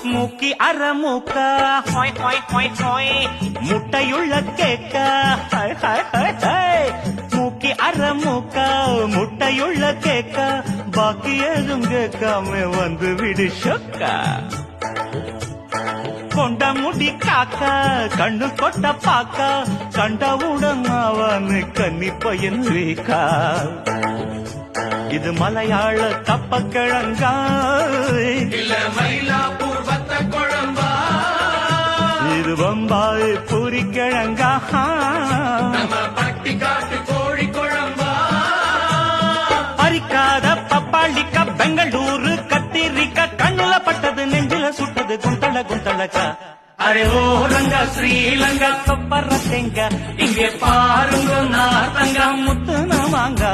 மூக்கி அற மூக்க hi hi hi hi முட்டையுள்ள கேக்க ஹாய் ஹாய் ஹாய் ஹாய் மூக்கி அற மூக்க முட்டையுள்ள கேக்க பாக்கி ஏதும் கேட்காம வந்து விடு சொக்கா கொண்ட முடி காக்கா கண்ணு கொட்ட பாக்கா கண்டவுடன் அவனு கன்னி பையன் வீக்கா இது மலையாள கப்ப கிழங்கா இல்ல மயிலாப்பூர் வத்த குழம்பா இது பம்பாய் பூரி கிழங்கா நம்ம பட்டி காட்டு கோழி குழம்பா பறிக்காத பப்பாளிக்கா பெங்களூரு கத்திரிக்கா கண்ணுல பட்டது நெஞ்சில சுட்டது குந்தள குந்தளக்கா அரே ஓ ரங்கா ஸ்ரீலங்கா கொப்பர தேங்க இங்கே பாருங்க நான் தங்க முத்து வாங்க